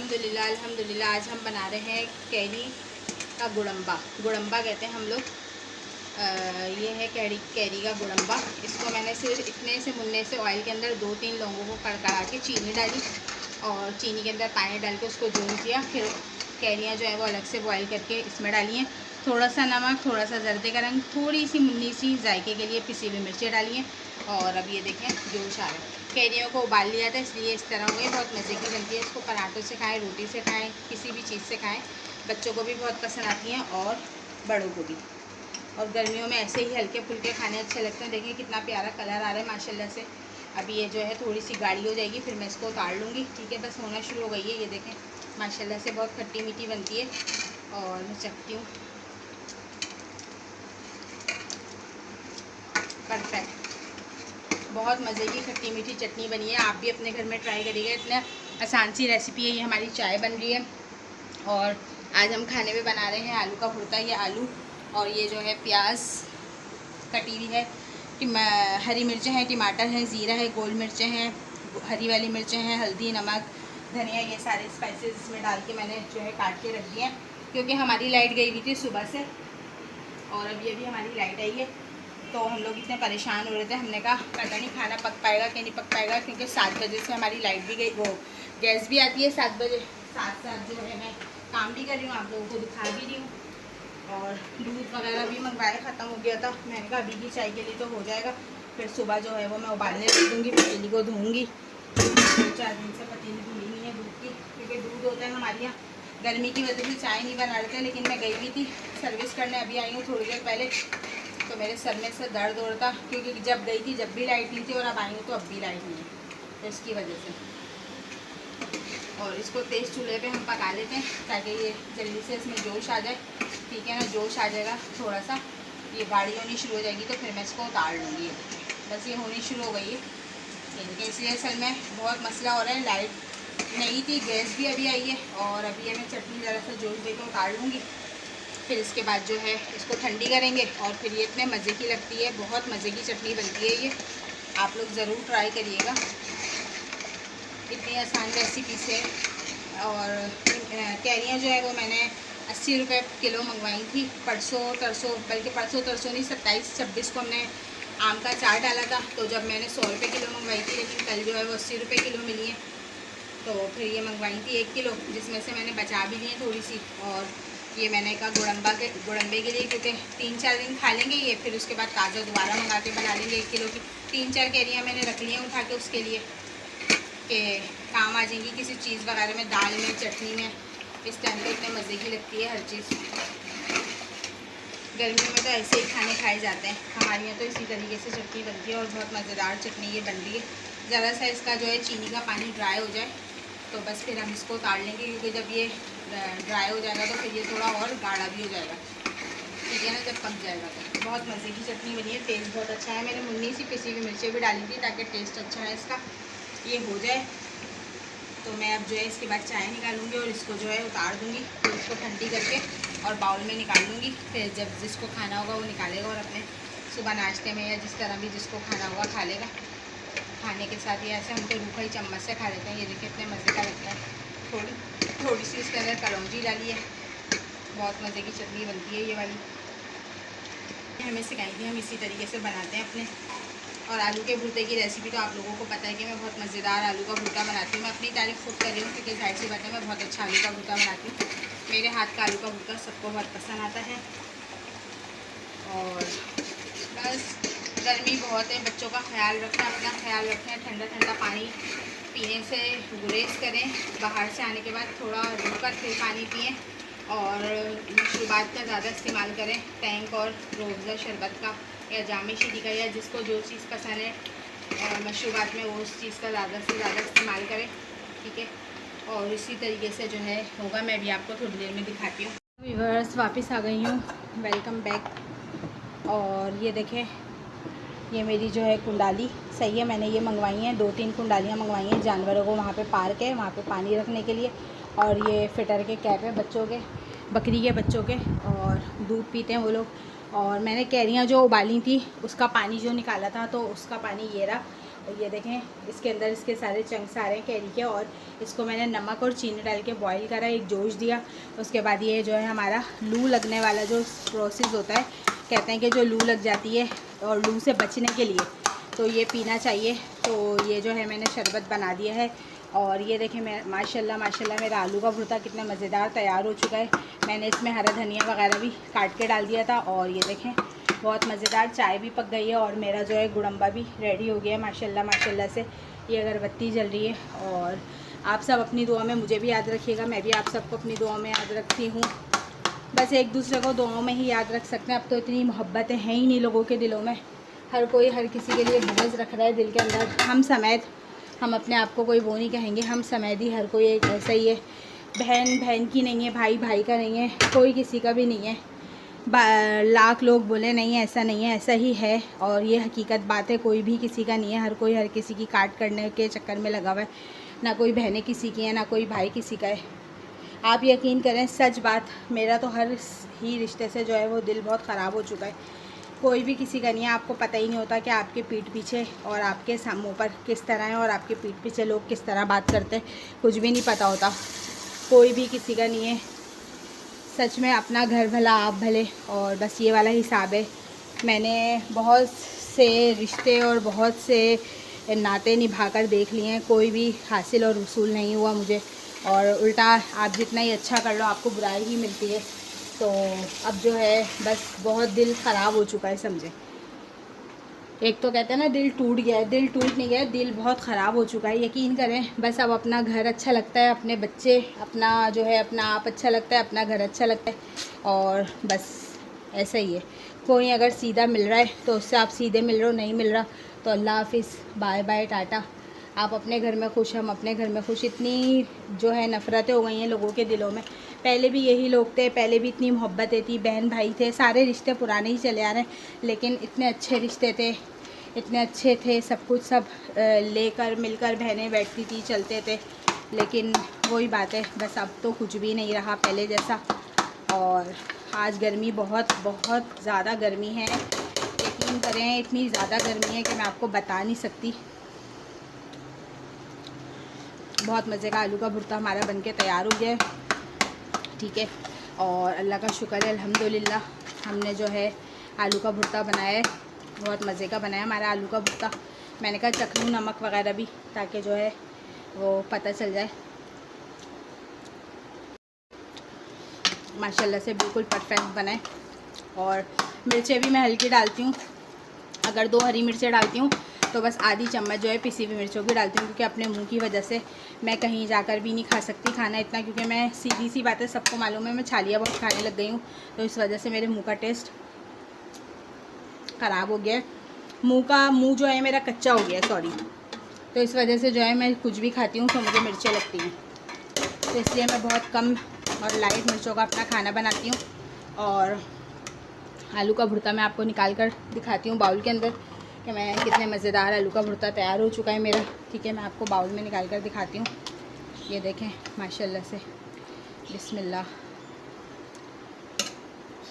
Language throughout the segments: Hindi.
अल्हम्दुलिल्लाह अल्हम्दुलिल्लाह। आज हम बना रहे हैं कैरी का गुड़म्बा। गुड़म्बा कहते हैं हम लोग। ये है कैरी का गुड़म्बा। इसको मैंने सिर्फ इतने से मुन्ने से ऑयल के अंदर 2-3 लौंगों को कड़कड़ा के चीनी डाली और चीनी के अंदर पानी डाल के उसको भून किया। फिर कैरियाँ जो है वो अलग से बॉयल करके इसमें डाली हैं। थोड़ा सा नमक, थोड़ा सा जर्दे का रंग, थोड़ी सी मुन्नी सी जायके के लिए पिसी हुई मिर्चें डाली हैं। और अब ये देखें जोश आ रहा है। कैरियों को उबाल लिया था इसलिए इस तरह हुए। बहुत मज़े की बनती है। इसको पराठों से खाएं, रोटी से खाएं, किसी भी चीज़ से खाएं। बच्चों को भी बहुत पसंद आती हैं और बड़ों को भी। और गर्मियों में ऐसे ही हल्के फुल्के खाने अच्छे लगते हैं। देखिए कितना प्यारा कलर आ रहा है माशाल्लाह से। अभी ये जो है थोड़ी सी गाढ़ी हो जाएगी, फिर मैं इसको उतार लूँगी। ठीक है, बस होना शुरू हो गई है। ये देखें माशाल्लाह से बहुत खट्टी मीठी बनती है। और मैं चखती हूँ। परफेक्ट, बहुत मज़े की खट्टी मीठी चटनी बनी है। आप भी अपने घर में ट्राई करिएगा। इतना आसान सी रेसिपी है। ये हमारी चाय बन रही है और आज हम खाने में बना रहे हैं आलू का भुर्ता। ये आलू और ये जो है प्याज कटी हुई है, हरी मिर्चें हैं, टमाटर हैं, ज़ीरा है, गोल मिर्चें हैं, हरी वाली मिर्चें हैं, हल्दी, नमक, धनिया, ये सारे स्पाइसेस इसमें डाल के मैंने जो है काट के रख दिए हैं। क्योंकि हमारी लाइट गई हुई थी सुबह से और अभी अभी हमारी लाइट आई है, तो हम लोग इतने परेशान हो रहे थे। हमने कहा पता नहीं खाना पक पाएगा कि नहीं पक पाएगा, क्योंकि 7 बजे से हमारी लाइट भी गई, वो गैस भी आती है 7 बजे। साथ साथ जो है मैं काम भी कर रही हूँ, आप लोगों को दिखा भी रही हूँ। और दूध वगैरह भी मंगवाया, ख़त्म हो गया था। मैंने कहा अभी की चाय के लिए तो हो जाएगा, फिर सुबह जो है वो मैं उबालने रख दूँगी, पतीली को धोऊँगी। 2-4 दिन से पतीली धुली नहीं है दूध की, क्योंकि दूध होता है हमारे यहाँ। गर्मी की वजह से चाय नहीं बना रहे थे, लेकिन मैं गई हुई थी सर्विस करने, अभी आई हूँ थोड़ी देर पहले। तो मेरे सर में से दर्द हो रहा था, क्योंकि जब गई थी जब भी लाइट नहीं थी और अब आई हूँ तो अब भी लाइट नहीं है, तो इसकी वजह से। और इसको तेज़ चूल्हे पे हम पका लेते हैं ताकि ये जल्दी से इसमें जोश आ जाए। ठीक है ना, जोश आ जाएगा थोड़ा सा, ये गाढ़ी होनी शुरू हो जाएगी तो फिर मैं इसको उतार लूँगी। बस ये होनी शुरू हो गई है, लेकिन इसलिए असल में बहुत मसला हो रहा है। लाइट नहीं थी, गैस भी अभी आई है और अभी ये मैं चटनी ज़रा सा जोश दे के उतार लूँगी। फिर इसके बाद जो है इसको ठंडी करेंगे और फिर ये इतने मज़े की लगती है, बहुत मज़े की चटनी बनती है ये। आप लोग ज़रूर ट्राई करिएगा, इतनी आसान रेसिपी से। और कैरियाँ जो है वो मैंने 80 रुपये किलो मंगवाई थी परसों तरसों, बल्कि परसों तरसों नहीं, 27-26 को हमने आम का अचार डाला था। तो जब मैंने 100 रुपये किलो मंगवाई थी, लेकिन कल जो है वो 80 रुपये किलो मिली है। तो फिर ये मंगवाई थी 1 किलो, जिसमें से मैंने बचा भी ली है थोड़ी सी। और ये मैंने कहा गुड़म्बे के लिए, क्योंकि 3-4 दिन खा लेंगे ये, फिर उसके बाद ताज़ा दोबारा मंगा के बना लेंगे 1 किलो की। 3-4 कैरियाँ मैंने रख ली हैं उठा के उसके लिए, कि काम आ जाएंगी किसी चीज़ वगैरह में, दाल में, चटनी में। इस टाइम पे इतने मज़े की लगती है हर चीज़। गर्मियों में तो ऐसे ही खाने खाए जाते हैं। हमारे यहाँ तो इसी तरीके से चटनी बनती है और बहुत मज़ेदार चटनी ये बन रही है। ज़रा सा इसका जो है चीनी का पानी ड्राई हो जाए तो बस फिर हम इसको उतार लेंगे, क्योंकि जब ये ड्राई हो जाएगा तो फिर ये थोड़ा और गाढ़ा भी हो जाएगा। ठीक है ना, जब पक जाएगा तो। बहुत मज़े की चटनी बनी है, टेस्ट बहुत अच्छा है। मैंने मुन्नी सी पिसी हुई मिर्चें भी डाली थी ताकि टेस्ट अच्छा है इसका। ये हो जाए तो मैं अब जो है इसके बाद चाय निकालूंगी और इसको जो है उतार दूंगी, फिर इसको ठंडी करके और बाउल में निकाल लूँगी। फिर जब जिसको खाना होगा वो निकालेगा और अपने सुबह नाश्ते में या जिस तरह भी जिसको खाना होगा खा लेगा। खाने के साथ ये ऐसे हम तो रूखा ही चम्मच से खा लेते हैं। ये देखिए इतने मज़े का लगता है। थोड़ी सी इसके अंदर कलौंजी डाली है, बहुत मज़े की चटनी बनती है ये वाली। हमें सिखाई थी, हम इसी तरीके से बनाते हैं अपने। और आलू के भुर्ते की रेसिपी तो आप लोगों को पता है कि मैं बहुत मज़ेदार आलू का भुर्ता बनाती हूँ। मैं अपनी तारीफ़ खुद कर रही हूँ, क्योंकि जाहिर सी बात है मैं बहुत अच्छा आलू का भुर्ता बनाती हूँ। मेरे हाथ का आलू का भुर्ता सबको बहुत पसंद आता है। और बस गर्मी बहुत है, बच्चों का ख्याल रखें, अपना ख्याल रखें। ठंडा ठंडा पानी पीने से गुरेज करें। बाहर से आने के बाद थोड़ा रुक कर फिर पानी पिएँ। और मशरूबात का ज़्यादा इस्तेमाल करें, टैंक और रोज़ा शरबत का या जामे शीरी का, या जिसको जो चीज़ पसंद है मशरूबात में, वो उस चीज़ का ज़्यादा से ज़्यादा इस्तेमाल करें। ठीक है, और इसी तरीके से जो है होगा। मैं भी आपको थोड़ी देर में दिखाती हूँ। व्यूअर्स वापस आ गई हूँ, वेलकम बैक। और ये देखें, ये मेरी जो है कुंडाली सही है, मैंने ये मंगवाई हैं 2-3 कुंडालियाँ मंगवाई हैं। जानवरों को वहाँ पे पार्क है, वहाँ पे पानी रखने के लिए। और ये फिटर के कैप है बच्चों के, बकरी के बच्चों के, और दूध पीते हैं वो लोग। और मैंने कैरियाँ जो उबाली थी उसका पानी जो निकाला था, तो उसका पानी ये रहा। ये देखें, इसके अंदर इसके सारे चंक्स आ रहे हैं कैरी के। और इसको मैंने नमक और चीनी डाल के बॉईल करा, एक जोश दिया। उसके बाद ये जो है हमारा लू लगने वाला जो प्रोसेस होता है, कहते हैं कि जो लू लग जाती है और लू से बचने के लिए तो ये पीना चाहिए। तो ये जो है मैंने शरबत बना दिया है। और ये देखें मैं माशाल्लाह मेरा आलू का भुर्ता कितना मज़ेदार तैयार हो चुका है। मैंने इसमें हरा धनिया वगैरह भी काट के डाल दिया था। और ये देखें बहुत मज़ेदार चाय भी पक गई है और मेरा जो है गुड़म्बा भी रेडी हो गया है माशाल्लाह से। ये अगरबत्ती जल रही है। और आप सब अपनी दुआ में मुझे भी याद रखिएगा, मैं भी आप सबको अपनी दुआ में याद रखती हूँ। बस एक दूसरे को दुआओं में ही याद रख सकते हैं। अब तो इतनी मोहब्बतें हैं ही नहीं लोगों के दिलों में, हर कोई हर किसी के लिए बुग़्ज़ रख रहा है दिल के अंदर। हम समेत, हम अपने आप को कोई वो नहीं कहेंगे, हम समेत ही हर कोई एक ऐसा ही है। बहन बहन की नहीं है, भाई भाई का नहीं है, कोई किसी का भी नहीं है। लाख लोग बोले नहीं है, ऐसा नहीं है, ऐसा ही है। और ये हकीकत बात है, कोई भी किसी का नहीं है, हर कोई हर किसी की काट करने के चक्कर में लगा हुआ है। ना कोई बहनें किसी की हैं, ना कोई भाई किसी का है। आप यकीन करें, सच बात, मेरा तो हर ही रिश्ते से जो है वो दिल बहुत ख़राब हो चुका है। कोई भी किसी का नहीं है। आपको पता ही नहीं होता कि आपके पीठ पीछे और आपके मुँह पर किस तरह है और आपके पीठ पीछे लोग किस तरह बात करते हैं, कुछ भी नहीं पता होता। कोई भी किसी का नहीं है। सच में अपना घर भला आप भले, और बस ये वाला हिसाब है। मैंने बहुत से रिश्ते और बहुत से नाते निभाकर देख लिए हैं, कोई भी हासिल और वसूल नहीं हुआ मुझे। और उल्टा आप जितना ही अच्छा कर लो आपको बुराई ही मिलती है। तो अब जो है बस बहुत दिल ख़राब हो चुका है, समझे। एक तो कहते हैं ना दिल टूट गया है, दिल टूट नहीं गया, दिल बहुत ख़राब हो चुका है। यकीन करें, बस अब अपना घर अच्छा लगता है, अपने बच्चे, अपना जो है अपना आप अच्छा लगता है, अपना घर अच्छा लगता है। और बस ऐसा ही है। कोई अगर सीधा मिल रहा है तो उससे आप सीधे मिल रहे हो, नहीं मिल रहा तो अल्लाह हाफिज़, बाय बाय, टाटा। आप अपने घर में खुश, हम अपने घर में खुश। इतनी जो है नफ़रतें हो गई हैं लोगों के दिलों में। पहले भी यही लोग थे, पहले भी इतनी मोहब्बतें थी, बहन भाई थे, सारे रिश्ते पुराने ही चले आ रहे हैं। लेकिन इतने अच्छे रिश्ते थे, इतने अच्छे थे, सब कुछ सब लेकर मिलकर बहनें बैठती थी, चलते थे। लेकिन वही बात है, बस अब तो कुछ भी नहीं रहा पहले जैसा। और आज गर्मी बहुत बहुत ज़्यादा गर्मी है। यकीन करें, इतनी ज़्यादा गर्मी है कि मैं आपको बता नहीं सकती। बहुत मज़े का आलू का भुर्ता हमारा बनके तैयार हो गया है, ठीक है। और अल्लाह का शुक्र है, अल्हम्दुलिल्लाह, हमने जो है आलू का भुर्ता बनाया है। बहुत मज़े का बनाया हमारा आलू का भुर्ता। मैंने कहा चख लूँ नमक वगैरह भी, ताकि जो है वो पता चल जाए। माशाल्लाह से बिल्कुल परफेक्ट बनाए। और मिर्चें भी मैं हल्की डालती हूँ। अगर 2 हरी मिर्चें डालती हूँ तो बस आधी चम्मच जो है पिसी हुई मिर्चों की डालती हूँ, क्योंकि अपने मुंह की वजह से मैं कहीं जाकर भी नहीं खा सकती खाना इतना। क्योंकि मैं, सीधी सी बात है, सबको मालूम है, मैं छालियाँ बहुत खाने लग गई हूँ। तो इस वजह से मेरे मुँह का टेस्ट ख़राब हो गया है। मुँह जो है मेरा कच्चा हो गया है, सॉरी। तो इस वजह से जो है मैं कुछ भी खाती हूँ तो मुझे मिर्चें लगती हैं। तो इसलिए मैं बहुत कम और लाइट मिर्चों का अपना खाना बनाती हूँ। और आलू का भुर्ता मैं आपको निकाल कर दिखाती हूँ बाउल के अंदर कि मैं कितने मज़ेदार आलू का भुर्ता तैयार हो चुका है मेरा, ठीक है। मैं आपको बाउल में निकाल कर दिखाती हूँ। ये देखें माशाल्लाह से, बिस्मिल्लाह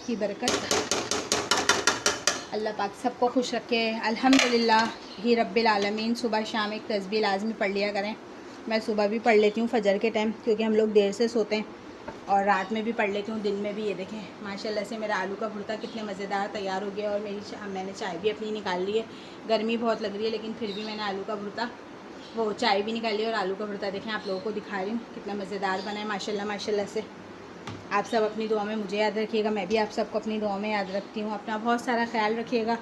की बरकत। अल्लाह पाक सबको खुश रखे, अल्हम्दुलिल्लाह ही रब्बिल आलमीन। सुबह शाम एक तस्बीह लाजमी पढ़ लिया करें। मैं सुबह भी पढ़ लेती हूँ फजर के टाइम, क्योंकि हम लोग देर से सोते हैं, और रात में भी पढ़ लेती हूँ, दिन में भी। ये देखें माशाल्लाह से मेरा आलू का भुर्ता कितने मज़ेदार तैयार हो गया। और मैंने चाय भी अपनी निकाल ली है। गर्मी बहुत लग रही है, लेकिन फिर भी मैंने आलू का भुर्ता, वो चाय भी निकाल ली और आलू का भुर्ता देखें आप लोगों को दिखा रही हूँ कितना मज़ेदार बना है माशाल्लाह माशाल्लाह से। आप सब अपनी दुआ में मुझे याद रखिएगा, मैं भी आप सबको अपनी दुआ में याद रखती हूँ। अपना बहुत सारा ख्याल रखिएगा,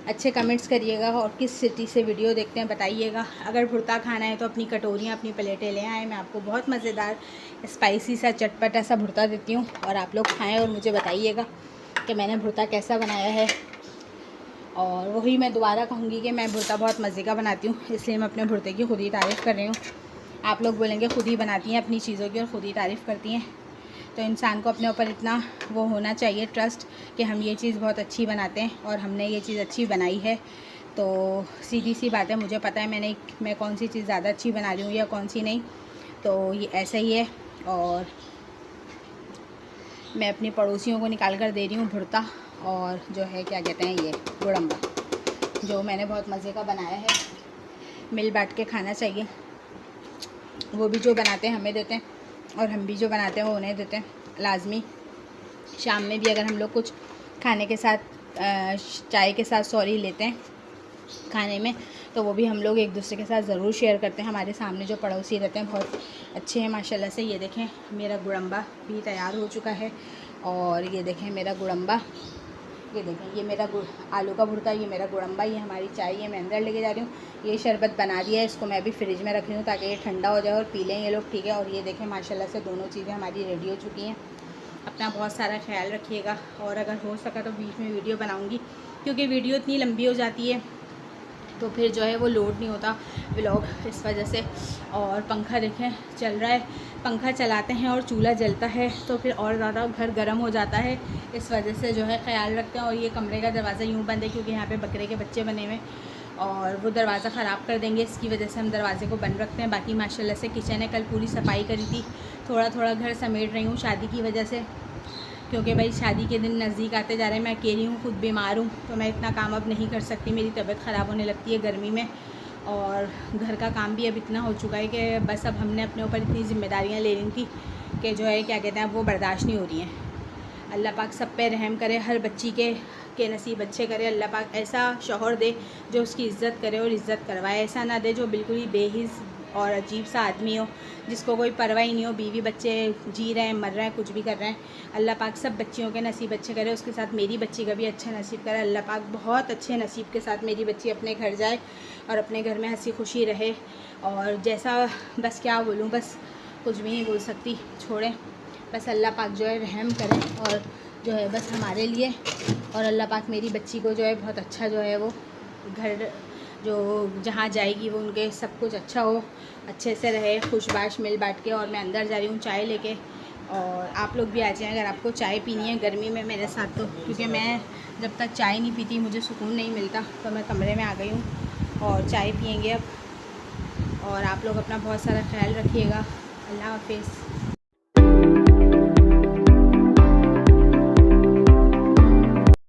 अच्छे कमेंट्स करिएगा, और किस सिटी से वीडियो देखते हैं बताइएगा। अगर भुर्ता खाना है तो अपनी कटोरियाँ, अपनी प्लेटें ले आएँ। मैं आपको बहुत मज़ेदार स्पाइसी सा चटपटा सा भुर्ता देती हूँ, और आप लोग खाएँ और मुझे बताइएगा कि मैंने भुर्ता कैसा बनाया है। और वही मैं दोबारा कहूँगी कि मैं भुर्ता बहुत मज़े का बनाती हूँ, इसलिए मैं अपने भुर्ते की खुद ही तारीफ़ कर रही हूँ। आप लोग बोलेंगे खुद ही बनाती हैं अपनी चीज़ों की और ख़ुद ही तारीफ़ करती हैं। तो इंसान को अपने ऊपर इतना वो होना चाहिए, ट्रस्ट, कि हम ये चीज़ बहुत अच्छी बनाते हैं और हमने ये चीज़ अच्छी बनाई है। तो सीधी सी बात है, मुझे पता है मैं कौन सी चीज़ ज़्यादा अच्छी बना रही हूँ या कौन सी नहीं। तो ये ऐसा ही है। और मैं अपनी पड़ोसियों को निकाल कर दे रही हूँ भुर्ता, और जो है क्या कहते हैं, ये गुड़म्बा, जो मैंने बहुत मज़े का बनाया है। मिल बांट के खाना चाहिए। वो भी जो बनाते हैं हमें देते हैं और हम भी जो बनाते हैं वो उन्हें देते हैं लाजमी। शाम में भी अगर हम लोग कुछ खाने के साथ चाय के साथ लेते हैं खाने में, तो वो भी हम लोग एक दूसरे के साथ ज़रूर शेयर करते हैं। हमारे सामने जो पड़ोसी रहते हैं बहुत अच्छे हैं माशाल्लाह से। ये देखें मेरा गुड़म्बा भी तैयार हो चुका है और ये देखें मेरा गुड़म्बा, ये देखें ये मेरा आलू का भुर्ता, ये मेरा गुड़म्बा, ये हमारी चाय, ये मैं अंदर लेके जा रही हूँ। ये शरबत बना दिया है, इसको मैं अभी फ्रिज में रख रही हूँ ताकि ये ठंडा हो जाए और पी लें ये लोग, ठीक है। और ये देखें माशाल्लाह से दोनों चीज़ें हमारी रेडी हो चुकी हैं। अपना बहुत सारा ख्याल रखिएगा और अगर हो सका तो बीच में वीडियो बनाऊँगी, क्योंकि वीडियो इतनी लंबी हो जाती है तो फिर जो है वो लोड नहीं होता व्लॉग, इस वजह से। और पंखा देखें चल रहा है, पंखा चलाते हैं और चूल्हा जलता है तो फिर और ज़्यादा घर गर्म हो जाता है, इस वजह से जो है ख्याल रखते हैं। और ये कमरे का दरवाज़ा यूँ बंद है क्योंकि यहाँ पे बकरे के बच्चे बने हुए और वो दरवाज़ा ख़राब कर देंगे, इसकी वजह से हम दरवाजे को बंद रखते हैं। बाकी माशाल्लाह से किचन है, कल पूरी सफाई करी थी, थोड़ा थोड़ा घर समेट रही हूँ शादी की वजह से, क्योंकि भाई शादी के दिन नज़दीक आते जा रहे हैं। मैं अकेली हूँ, खुद बीमार हूँ, तो मैं इतना काम अब नहीं कर सकती, मेरी तबीयत ख़राब होने लगती है गर्मी में। और घर का काम भी अब इतना हो चुका है कि बस अब हमने अपने ऊपर इतनी ज़िम्मेदारियाँ ले ली थी कि जो है क्या कहते हैं वो बर्दाश्त नहीं हो रही हैं। अल्लाह पाक सब पे रहम करे, हर बच्ची के नसीब अच्छे करे। अल्लाह पाक ऐसा शौहर दे जो उसकी इज़्ज़त करे और इज़्ज़त करवाए, ऐसा ना दे जो बिल्कुल ही बेहिस और अजीब सा आदमी हो, जिसको कोई परवाह ही नहीं हो, बीवी बच्चे जी रहे हैं, मर रहे हैं, कुछ भी कर रहे हैं। अल्लाह पाक सब बच्चियों के नसीब अच्छे करे, उसके साथ मेरी बच्ची का भी अच्छा नसीब करे। अल्लाह पाक बहुत अच्छे नसीब के साथ मेरी बच्ची अपने घर जाए और अपने घर में हंसी खुशी रहे। और जैसा बस क्या बोलूँ, बस कुछ भी नहीं बोल सकती, छोड़ें। बस अल्लाह पाक जो है रहम करें और जो है बस हमारे लिए, और अल्लाह पाक मेरी बच्ची को जो है बहुत अच्छा जो है वो घर जो जहाँ जाएगी वो उनके सब कुछ अच्छा हो, अच्छे से रहे, खुशबाश मिल बांट के। और मैं अंदर जा रही हूँ चाय लेके, और आप लोग भी आ जाएं अगर आपको चाय पीनी है गर्मी में मेरे साथ तो, क्योंकि मैं जब तक चाय नहीं पीती मुझे सुकून नहीं मिलता। तो मैं कमरे में आ गई हूँ और चाय पियेंगे अब। और आप लोग अपना बहुत सारा ख्याल रखिएगा। अल्लाह हाफिज़।